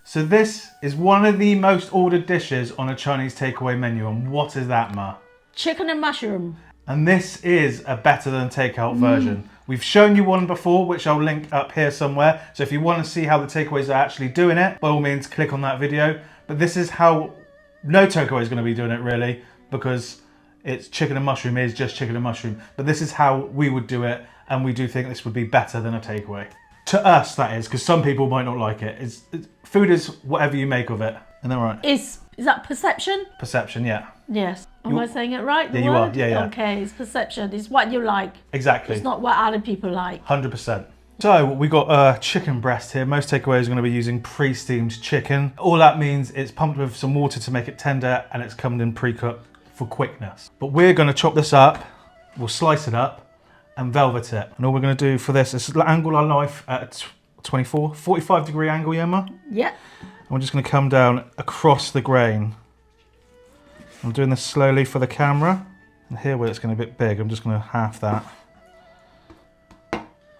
So this is one of the most ordered dishes on a Chinese takeaway menu. And what is that, Ma? Chicken and mushroom. And this is a better than takeout version. We've shown you one before, which I'll link up here somewhere. So if you want to see how the takeaways are actually doing it, by all means, click on that video. But this is how no takeaway is going to be doing it, really, because it's chicken and mushroom is just chicken and mushroom. But this is how we would do it, and we do think this would be better than a takeaway. To us, that is, because some people might not like it. Food is whatever you make of it. Isn't that right? Is that perception? Perception, yeah. Yes. Am I saying it right? Yeah, you are. Yeah, yeah. Okay, it's perception. It's what you like. Exactly. It's not what other people like. 100%. So we got a chicken breast here. Most takeaways are going to be using pre-steamed chicken. All that means it's pumped with some water to make it tender, and it's come in pre-cooked for quickness. But we're going to chop this up. We'll slice it up and velvet it. And all we're going to do for this is angle our knife at 45 degree angle, Emma. Yeah. And we're just going to come down across the grain. I'm doing this slowly for the camera. And here where it's going to be a bit big, I'm just going to half that.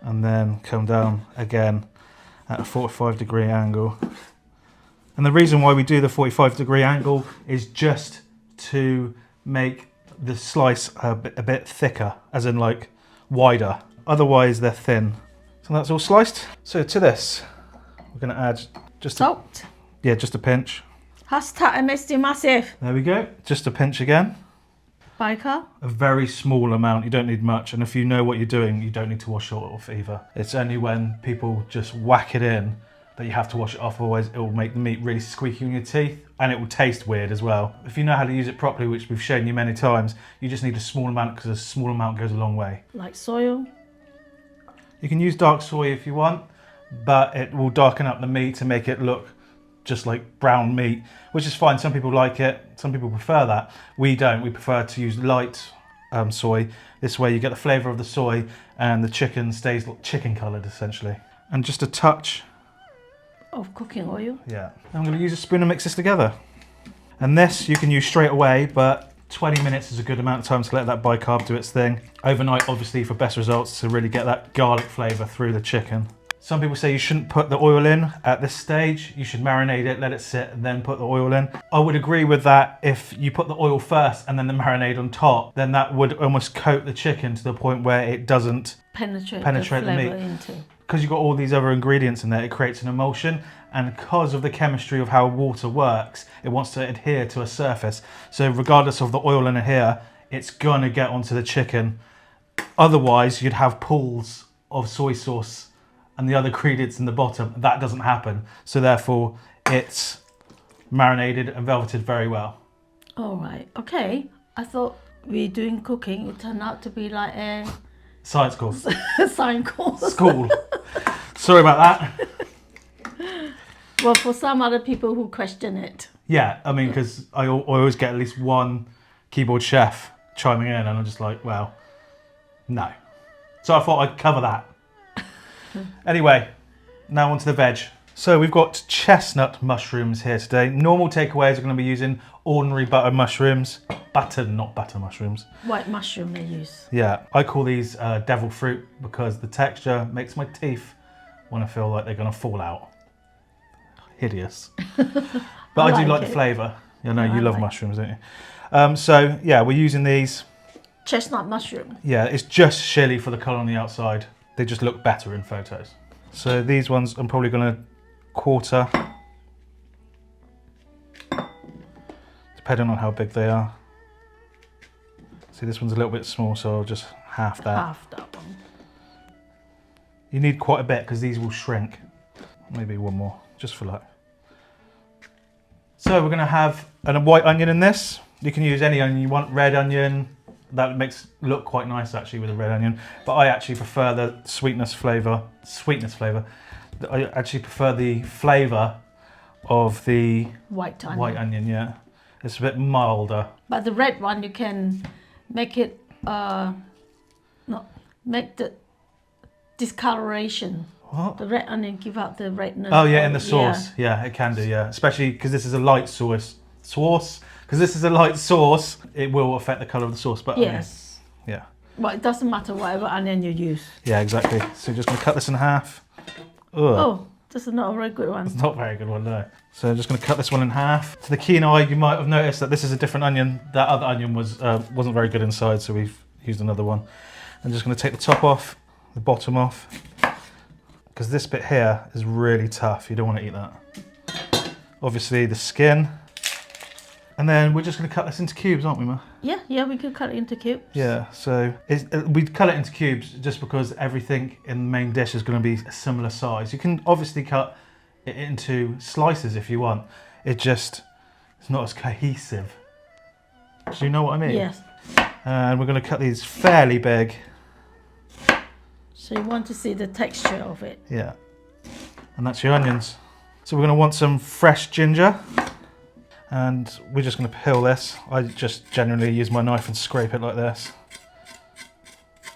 And then come down again at a 45 degree angle. And the reason why we do the 45 degree angle is just to make the slice a bit thicker, as in like wider. Otherwise they're thin. So that's all sliced. So to this, we're going to add just Salt. just a pinch. Hashtag MSD massive. There we go. Just a pinch again. Biker. A very small amount. You don't need much. And if you know what you're doing, you don't need to wash it off either. It's only when people just whack it in that you have to wash it off. Otherwise, it will make the meat really squeaky in your teeth, and it will taste weird as well. If you know how to use it properly, which we've shown you many times, you just need a small amount, because a small amount goes a long way. Like soil. You can use dark soy if you want, but it will darken up the meat to make it look just like brown meat, which is fine. Some people like it, some people prefer that. We don't. We prefer to use light soy. This way you get the flavour of the soy and the chicken stays chicken coloured essentially. And just a touch of cooking oil. Yeah. I'm going to use a spoon and mix this together. And this you can use straight away, but 20 minutes is a good amount of time to let that bicarb do its thing. Overnight, obviously, for best results, to really get that garlic flavour through the chicken. Some people say you shouldn't put the oil in at this stage. You should marinate it, let it sit, and then put the oil in. I would agree with that. If you put the oil first and then the marinade on top, then that would almost coat the chicken to the point where it doesn't penetrate the meat. Because you've got all these other ingredients in there, it creates an emulsion. And because of the chemistry of how water works, it wants to adhere to a surface. So regardless of the oil in here, it's gonna get onto the chicken. Otherwise, you'd have pools of soy sauce and the other ingredients in the bottom. That doesn't happen. So therefore, it's marinated and velveted very well. All right, okay. I thought we're doing cooking. It turned out to be like a science course. Science course. School. Sorry about that. Well, for some other people who question it. Yeah, I mean, because I always get at least one keyboard chef chiming in, and I'm just like, well, no. So I thought I'd cover that. Anyway, now onto the veg. So we've got chestnut mushrooms here today. Normal takeaways are going to be using ordinary butter mushrooms. Butter, not butter mushrooms. White mushroom they use. Yeah, I call these devil fruit because the texture makes my teeth want to feel like they're going to fall out. Hideous. But I do like the flavour. You know, you love mushrooms, don't you? So yeah, we're using these. Chestnut mushroom. Yeah, it's just chili for the colour on the outside. They just look better in photos. So these ones I'm probably going to quarter, depending on how big they are. See, this one's a little bit small, so I'll just half that. Half that one. You need quite a bit because these will shrink. Maybe one more, just for luck. So we're going to have a white onion in this. You can use any onion you want, red onion. That makes look quite nice actually with a red onion. But I actually prefer the sweetness flavour. I actually prefer the flavour of the white onion. White onion, yeah. It's a bit milder. But the red one, you can make it, make the discoloration. What? The red onion give out the redness. Oh yeah, in the sauce. Yeah, it can do, yeah. Especially because this is a light sauce. Because this is a light sauce, it will affect the colour of the sauce. But yes. Yeah. Well, it doesn't matter whatever onion you use. Yeah, exactly. So just going to cut this in half. Ugh. Oh, This is not a very good one. It's not a very good one, no. So I'm just going to cut this one in half. To the keen eye, you might have noticed that this is a different onion. That other onion wasn't very good inside, so we've used another one. I'm just going to take the top off, the bottom off, because this bit here is really tough. You don't want to eat that. Obviously the skin. And then we're just going to cut this into cubes, aren't we, Ma? Yeah, we could cut it into cubes. Yeah, so we cut it into cubes just because everything in the main dish is going to be a similar size. You can obviously cut it into slices if you want. It's not as cohesive. Do you know what I mean? Yes. And we're going to cut these fairly big. So you want to see the texture of it. Yeah. And that's your onions. So we're going to want some fresh ginger. And we're just going to peel this. I just generally use my knife and scrape it like this.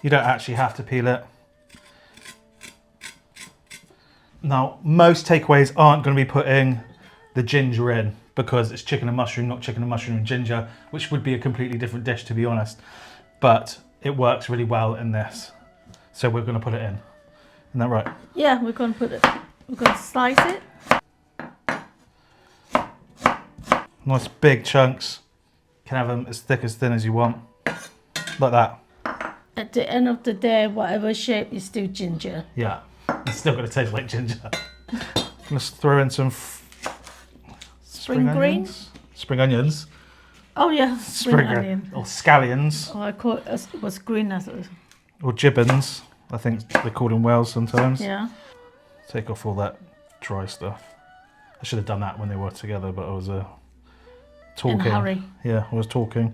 You don't actually have to peel it. Now, most takeaways aren't going to be putting the ginger in because it's chicken and mushroom, not chicken and mushroom and ginger, which would be a completely different dish, to be honest. But it works really well in this. So we're going to put it in. Isn't that right? Yeah, we're going to slice it. Nice big chunks. You can have them as thick as thin as you want. Like that. At the end of the day, whatever shape is still ginger. Yeah. It's still going to taste like ginger. Let's throw in some Spring greens. Spring onions. Oh yeah, spring onion. Or scallions. Oh, I call it was green as it. Or gibbons. I think they're called in Wales sometimes. Yeah. Take off all that dry stuff. I should have done that when they were together, but I was talking. In a hurry. Yeah, I was talking.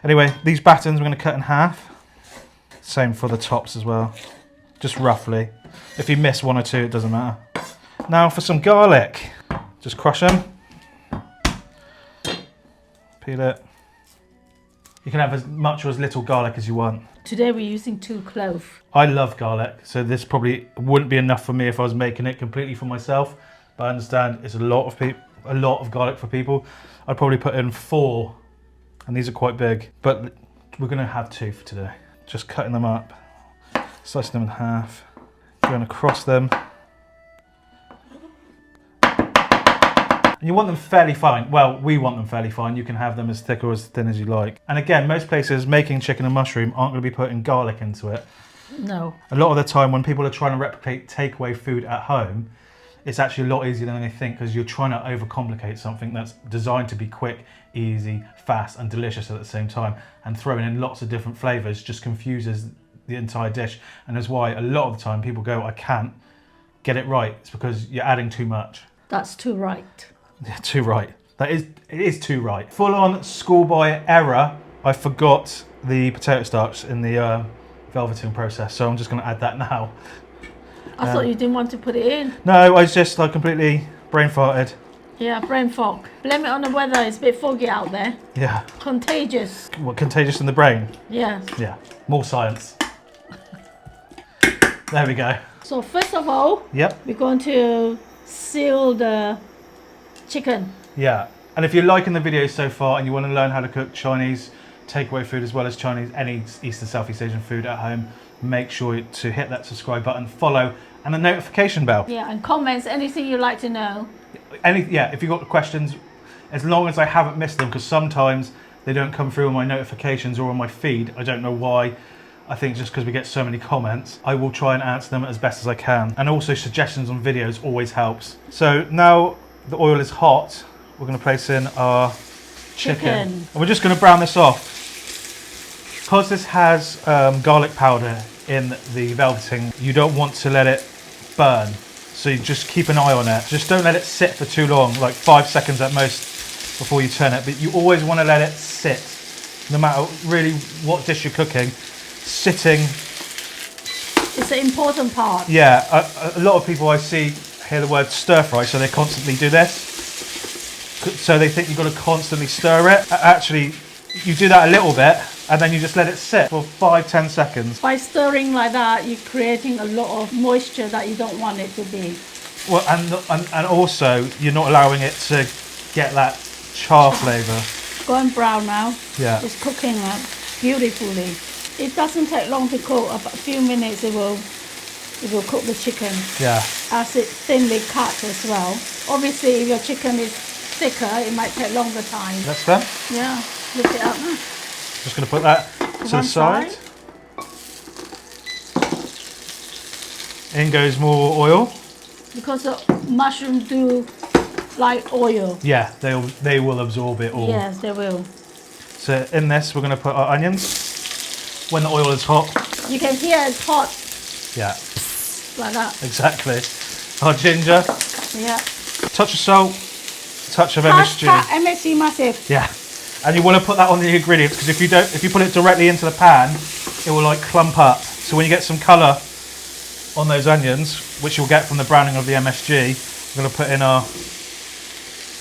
Anyway, these battens we're going to cut in half. Same for the tops as well. Just roughly. If you miss one or two, it doesn't matter. Now for some garlic. Just crush them. Peel it. You can have as much or as little garlic as you want. Today we're using 2 cloves. I love garlic, so this probably wouldn't be enough for me if I was making it completely for myself. But I understand it's a lot of garlic for people. I'd probably put in 4, and these are quite big. But we're going to have 2 for today. Just cutting them up, slicing them in half, going across them. And you want them fairly fine. Well, we want them fairly fine. You can have them as thick or as thin as you like. And again, most places making chicken and mushroom aren't going to be putting garlic into it. No. A lot of the time when people are trying to replicate takeaway food at home, it's actually a lot easier than they think because you're trying to overcomplicate something that's designed to be quick, easy, fast and delicious at the same time. And throwing in lots of different flavours just confuses the entire dish. And that's why a lot of the time people go, I can't get it right. It's because you're adding too much. That's too right. Yeah, too right. It is too right. Full on schoolboy error. I forgot the potato starch in the velveting process, so I'm just going to add that now. I thought you didn't want to put it in. No, I completely brain farted. Yeah, brain fog. Blame it on the weather. It's a bit foggy out there. Yeah. Contagious. What, contagious in the brain? Yes. Yeah. More science. There we go. So first of all, Yep. we're going to seal the chicken. Yeah. And if you're liking the video so far and you want to learn how to cook Chinese takeaway food as well as Chinese, any East and Southeast Asian food at home, make sure to hit that subscribe button, follow, and the notification bell. Yeah, and comments, anything you'd like to know. If you've got questions, as long as I haven't missed them, because sometimes they don't come through on my notifications or on my feed. I don't know why. I think just because we get so many comments, I will try and answer them as best as I can. And also suggestions on videos always helps. So now the oil is hot, we're going to place in our chicken. And we're just going to brown this off. Because this has garlic powder in the velveting, you don't want to let it burn. So you just keep an eye on it. Just don't let it sit for too long, like 5 seconds at most before you turn it. But you always want to let it sit, no matter really what dish you're cooking. Sitting. It's an important part. Yeah, a lot of people I see hear the word stir fry, so they constantly do this. So they think you've got to constantly stir it. Actually, you do that a little bit, and then you just let it sit for 5-10 seconds. By stirring like that, you're creating a lot of moisture that you don't want it to be. Well, and also you're not allowing it to get that char flavour. Going brown now. Yeah. It's cooking up beautifully. It doesn't take long to cook. A few minutes it will it will cook the chicken. Yeah. As it thinly cut as well. Obviously, if your chicken is thicker, it might take longer time. That's done. Yeah, lift it up now. Just going to put that to the one side. side. In goes more oil. Because the mushroom do like oil. Yeah, they will absorb it all. Yes, they will. So in this, we're going to put our onions. When the oil is hot. You can hear it's hot. Yeah. Like that. Exactly. Our ginger. Yeah. Touch of salt. Touch of MSG. MSG massive. Yeah. And you want to put that on the ingredients because if you put it directly into the pan, it will like clump up. So when you get some colour on those onions, which you'll get from the browning of the MSG, we're going to put in our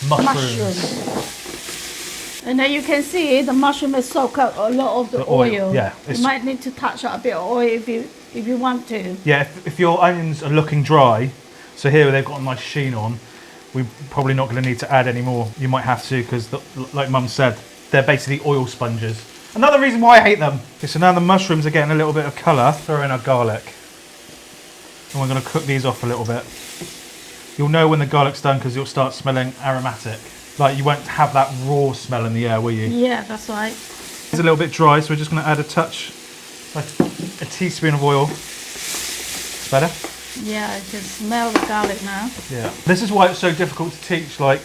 mushrooms. And then you can see the mushroom has soaked up a lot of the oil. Yeah. You might need to touch up a bit of oil if you want to. Yeah, if your onions are looking dry, so here they've got a nice sheen on, we're probably not going to need to add any more. You might have to because, like Mum said, they're basically oil sponges. Another reason why I hate them. Okay, so now the mushrooms are getting a little bit of colour. Throw in our garlic. And we're going to cook these off a little bit. You'll know when the garlic's done because you'll start smelling aromatic. Like you won't have that raw smell in the air, will you? Yeah, that's right. It's a little bit dry, so we're just going to add a touch, like a teaspoon of oil. It's better? Yeah, I can smell the garlic now. Yeah. This is why it's so difficult to teach like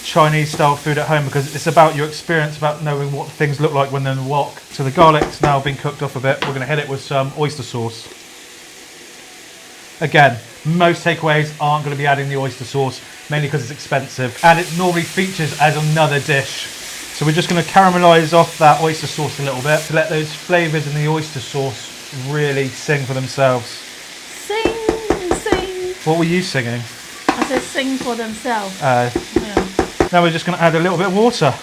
Chinese style food at home because it's about your experience, about knowing what things look like when they're in the wok. So the garlic's now been cooked off a bit. We're going to hit it with some oyster sauce. Again, most takeaways aren't going to be adding the oyster sauce, mainly because it's expensive and it normally features as another dish. So we're just going to caramelise off that oyster sauce a little bit to let those flavours in the oyster sauce really sing for themselves. Sing, sing. What were you singing? I said sing for themselves. Yeah. Now we're just going to add a little bit of water.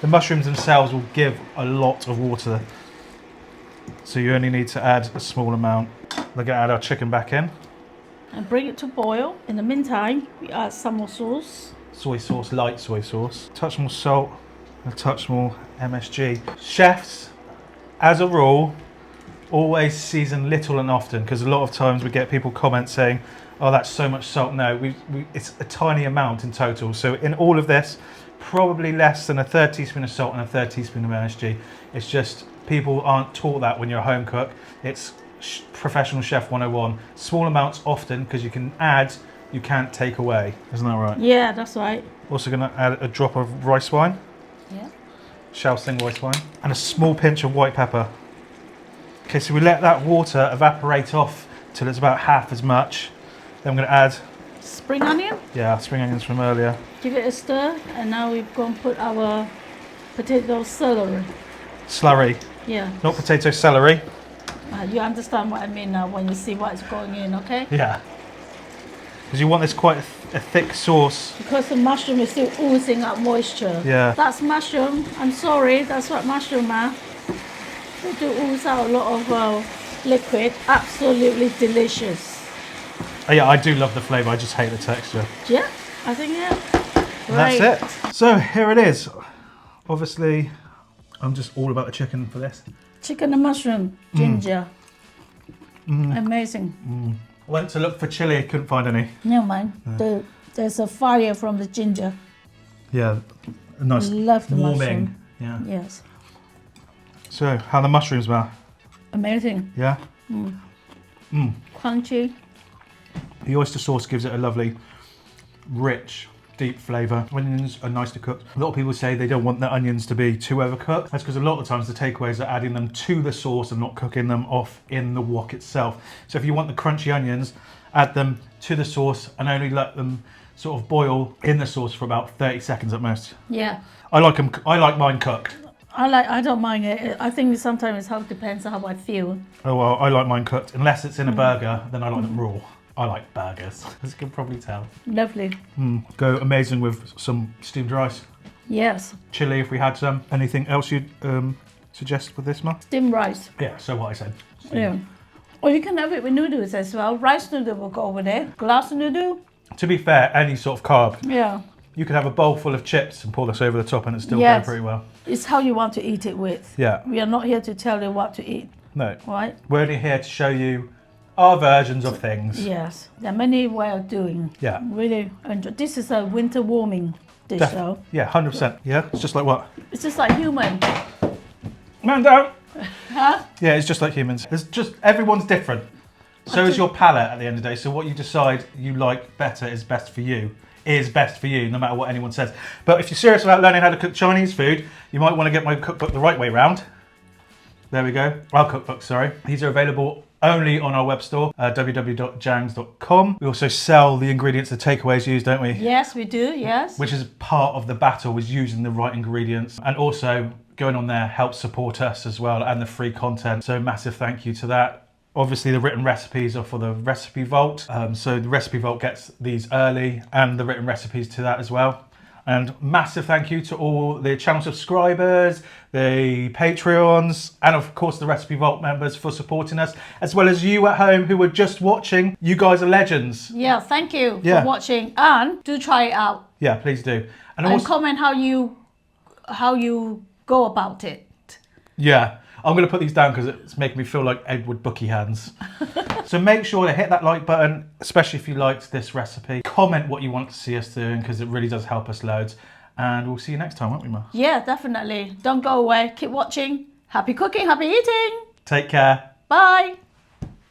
The mushrooms themselves will give a lot of water, so you only need to add a small amount. We're going to add our chicken back in. And bring it to boil. In the meantime, we add some more sauce. Soy sauce, light soy sauce. A touch more salt, a touch more MSG. Chefs, as a rule, always season little and often because a lot of times we get people comment saying, oh, that's so much salt. No, it's a tiny amount in total. So in all of this, probably less than a third teaspoon of salt and a third teaspoon of MSG. It's just people aren't taught that when you're a home cook. It's professional chef 101. Small amounts often because you can add, you can't take away. Isn't that right? Yeah, that's right. Also going to add a drop of rice wine. Yeah. Shaoxing rice wine. And a small pinch of white pepper. Okay, so we let that water evaporate off till it's about half as much. Then I'm going to add... Spring onion? Yeah, spring onions from earlier. Give it a stir, and now we're going to put our potato celery. Slurry. Yeah. Not potato celery. You understand what I mean now when you see what's going in, okay? Yeah. Because you want this quite a thick sauce. Because the mushroom is still oozing up moisture. Yeah. That's mushroom. I'm sorry, that's what mushroom are. They do ooze out a lot of liquid. Absolutely delicious. Oh, yeah, I do love the flavour. I just hate the texture. Yeah, I think yeah. And that's it. So here it is. Obviously, I'm just all about the chicken for this. Chicken and mushroom, ginger. Amazing. I went to look for chilli, couldn't find any. Never mind. There's a fire from the ginger. Yeah, a nice Love the warming. mushroom. Yeah. Yes. So, how the mushrooms smell? Amazing. Yeah? Crunchy. The oyster sauce gives it a lovely, rich, deep flavour. Onions are nice to cook. A lot of people say they don't want the onions to be too overcooked. That's because a lot of times the takeaways are adding them to the sauce and not cooking them off in the wok itself. So if you want the crunchy onions, add them to the sauce and only let them sort of boil in the sauce for about 30 seconds at most. Yeah. I like mine cooked. I don't mind it. I think sometimes it depends on how I feel. Oh well, I like mine cooked. Unless it's in a burger, then I like them raw. I like burgers, as you can probably tell. Lovely. Go amazing with some steamed rice. Yes. Chili if we had some. Anything else you'd suggest with this, Ma? Steamed rice. Yeah, so what I said. Yeah. Or you can have it with noodles as well. Rice noodle will go over there. Glass noodle. To be fair, any sort of carb. Yeah. You could have a bowl full of chips and pour this over the top and it still Yes. go pretty well. It's how you want to eat it with. Yeah. We are not here to tell you what to eat, No. right? We're only here to show you our versions of things. Yes, there are many ways of doing. Yeah. Really enjoy. This is a winter warming dish, though. Yeah, 100%. Yeah, it's just like what? It's just like human. Man down. Huh? Yeah, it's just like humans. It's just, everyone's different. So is your palate at the end of the day. So what you decide you like better is best for you. Is best for you, no matter what anyone says. But if you're serious about learning how to cook Chinese food, you might want to get my cookbook the right way round. There we go. Our cookbook, sorry. These are available only on our web store, www.jangs.com. We also sell the ingredients the takeaways use, don't we? Yes, we do, yes. Which is part of the battle, was using the right ingredients. And also going on there helps support us as well and the free content. So massive thank you to that. Obviously the written recipes are for the Recipe Vault. So the Recipe Vault gets these early and the written recipes to that as well. And massive thank you to all the channel subscribers, the Patreons, and of course the Recipe Vault members for supporting us, as well as you at home who were just watching. You guys are legends. Yeah, thank you for watching, and do try it out. Yeah, please do. And also comment how you go about it. Yeah, I'm going to put these down because it's making me feel like Edward Bookie hands. So make sure to hit that like button, especially if you liked this recipe. Comment what you want to see us doing because it really does help us loads. And we'll see you next time, won't we, Ma? Yeah, definitely. Don't go away. Keep watching. Happy cooking, happy eating. Take care. Bye.